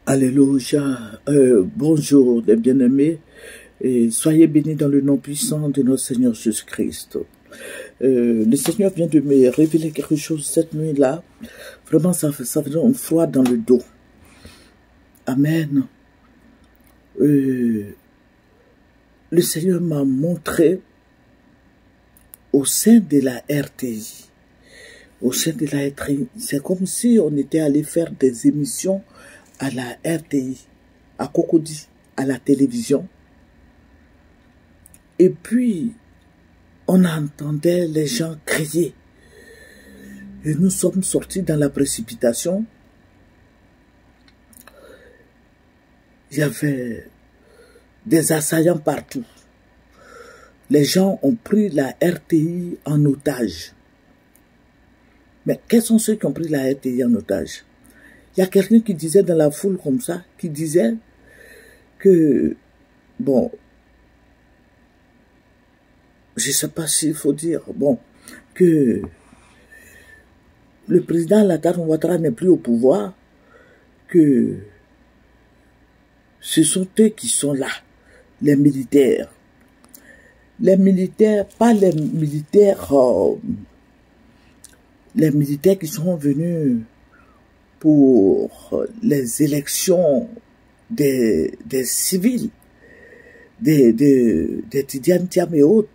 Alléluia. Bonjour les bien-aimés et soyez bénis dans le nom puissant de notre Seigneur Jésus-Christ. Le Seigneur vient de me révéler quelque chose cette nuit-là. Vraiment, ça faisait un froid dans le dos. Amen. Le Seigneur m'a montré au sein de la RTI. Au sein de la RTI, c'est comme si on était allé faire des émissions à la RTI, à Cocody, à la télévision. Et puis, on entendait les gens crier. Et nous sommes sortis dans la précipitation. Il y avait des assaillants partout. Les gens ont pris la RTI en otage. Mais quels sont ceux qui ont pris la RTI en otage? Il y a quelqu'un qui disait dans la foule comme ça, qui disait que, bon, je ne sais pas s'il faut dire, bon, que le président Alassane Ouattara n'est plus au pouvoir, que ce sont eux qui sont là, les militaires. Les militaires, pas les militaires qui sont venus pour les élections des civils, des Tidiane Thiam et autres,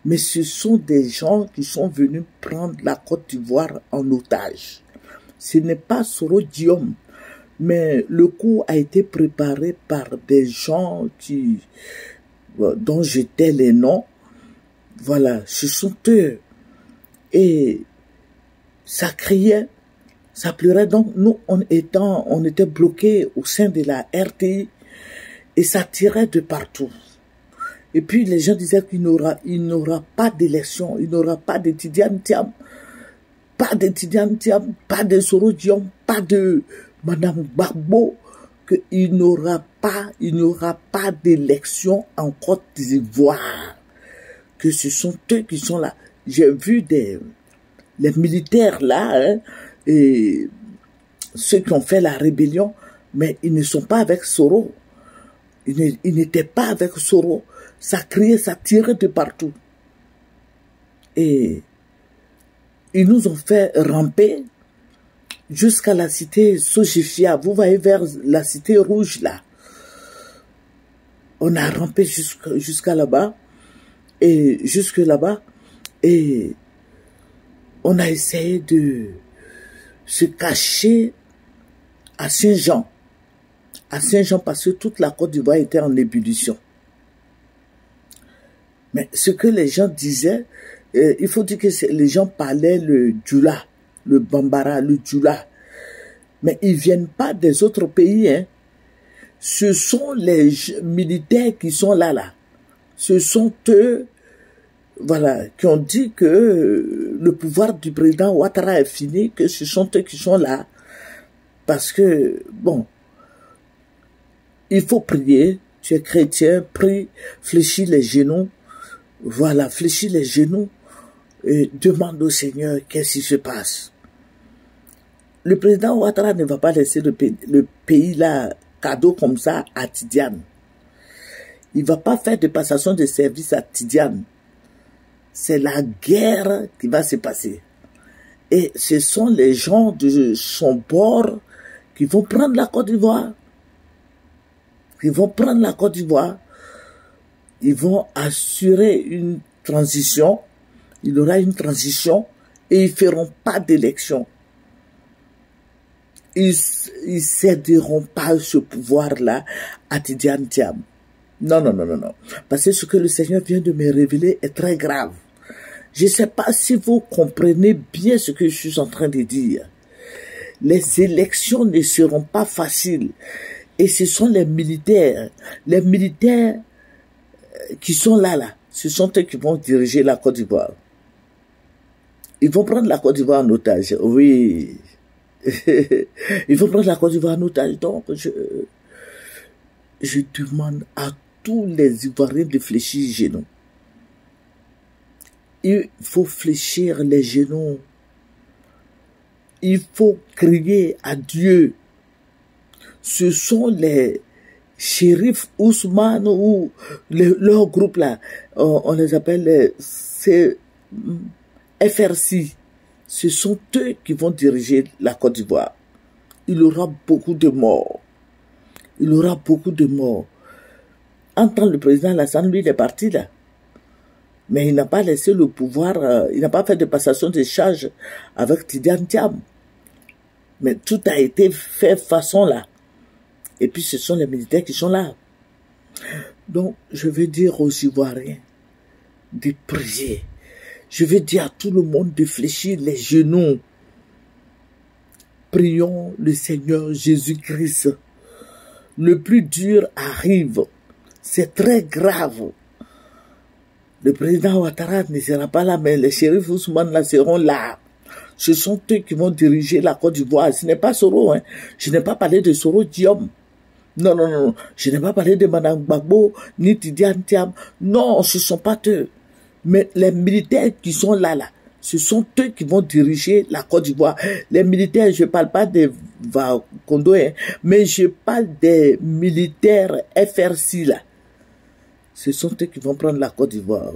mais ce sont des gens qui sont venus prendre la Côte d'Ivoire en otage. Ce n'est pas Soro Diom, mais le coup a été préparé par des gens dont j'étais les noms. Voilà, ce sont eux. Et ça criait, ça pleurait. Donc nous, on était bloqués au sein de la RTI et ça tirait de partout. Et puis les gens disaient qu'il n'aura pas d'élection, il n'aura pas de Tidiane Thiam, pas de Soro Diom, pas de Madame Gbagbo, qu'il n'aura pas d'élection en Côte d'Ivoire. Que ce sont eux qui sont là. J'ai vu les militaires là, hein, et ceux qui ont fait la rébellion, mais ils ne sont pas avec Soro. Ils n'étaient pas avec Soro. Ça criait, ça tirait de partout. Et ils nous ont fait ramper jusqu'à la cité Sojifia. Vous voyez vers la cité rouge là. On a rampé jusqu'à là-bas. Et jusque là-bas. Et on a essayé de se cacher à Saint-Jean. À Saint-Jean parce que toute la Côte d'Ivoire était en ébullition. Mais ce que les gens disaient, il faut dire que les gens parlaient le Djoula, le Bambara, le Djoula. Mais ils ne viennent pas des autres pays. Hein. Ce sont les militaires qui sont là. Ce sont eux, voilà, qui ont dit que le pouvoir du président Ouattara est fini, que ce sont eux qui sont là. Parce que, bon, il faut prier. Tu es chrétien, prie, fléchis les genoux. Voilà, fléchis les genoux et demande au Seigneur qu'est-ce qui se passe. Le président Ouattara ne va pas laisser le pays là, cadeau comme ça, à Tidiane. Il ne va pas faire de passation de service à Tidiane. C'est la guerre qui va se passer. Et ce sont les gens de son bord qui vont prendre la Côte d'Ivoire. Ils vont prendre la Côte d'Ivoire. Ils vont assurer une transition. Il y aura une transition et ils ne feront pas d'élection. Ils ne céderont pas ce pouvoir-là à Tidiane Thiam. Non. Parce que ce que le Seigneur vient de me révéler est très grave. Je ne sais pas si vous comprenez bien ce que je suis en train de dire. Les élections ne seront pas faciles. Et ce sont les militaires qui sont là. Ce sont eux qui vont diriger la Côte d'Ivoire. Ils vont prendre la Côte d'Ivoire en otage. Oui. Ils vont prendre la Côte d'Ivoire en otage. Donc, je demande à tous les Ivoiriens de fléchir les genoux. Il faut fléchir les genoux. Il faut crier à Dieu. ce sont les shérifs Ousmane ou leur groupe là, on les appelle FRC. Ce sont eux qui vont diriger la Côte d'Ivoire. Il y aura beaucoup de morts. Il y aura beaucoup de morts. Entend le président Alassane, lui, il est parti là. Mais il n'a pas laissé le pouvoir, il n'a pas fait de passation de charges avec Tidiane Thiam. Mais tout a été fait façon là. Et puis ce sont les militaires qui sont là. Donc je veux dire aux Ivoiriens de prier. Je veux dire à tout le monde de fléchir les genoux. Prions le Seigneur Jésus-Christ. Le plus dur arrive. C'est très grave. Le président Ouattara ne sera pas là, mais les shérifs Ousmane là seront là. Ce sont eux qui vont diriger la Côte d'Ivoire. Ce n'est pas Soro, hein. Je n'ai pas parlé de Soro Diom. Non, non, non. Je n'ai pas parlé de Madame Gbagbo, ni Tidiane Thiam. Non, ce ne sont pas eux. Mais les militaires qui sont là, ce sont eux qui vont diriger la Côte d'Ivoire. Les militaires, je ne parle pas des Kondo, hein, mais je parle des militaires FRC là. Ce sont eux qui vont prendre la Côte d'Ivoire.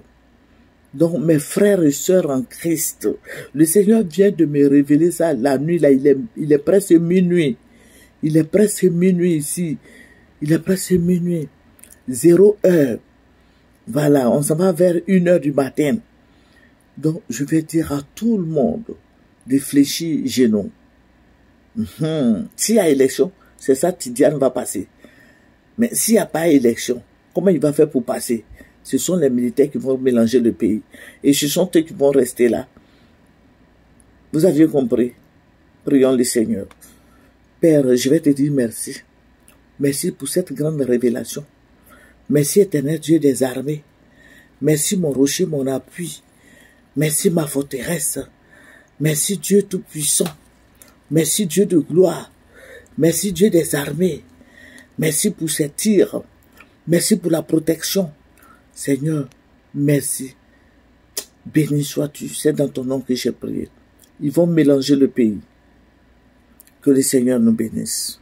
Donc, mes frères et sœurs en Christ, le Seigneur vient de me révéler ça la nuit, là, il est presque minuit. Il est presque minuit ici. Il est presque minuit. 0 heure. Voilà, on s'en va vers 1 heure du matin. Donc, je vais dire à tout le monde de fléchir genoux. S'il y a élection, c'est ça, Tidiane va passer. Mais s'il n'y a pas élection, comment il va faire pour passer? Ce sont les militaires qui vont mélanger le pays. Et ce sont eux qui vont rester là. Vous aviez compris? Prions le Seigneur. Père, je vais te dire merci. Merci pour cette grande révélation. Merci éternel Dieu des armées. Merci mon rocher, mon appui. Merci ma forteresse. Merci Dieu tout-puissant. Merci Dieu de gloire. Merci Dieu des armées. Merci pour ces tirs. Merci pour la protection. Seigneur, merci. Béni sois-tu. C'est dans ton nom que j'ai prié. Ils vont mélanger le pays. Que le Seigneur nous bénisse.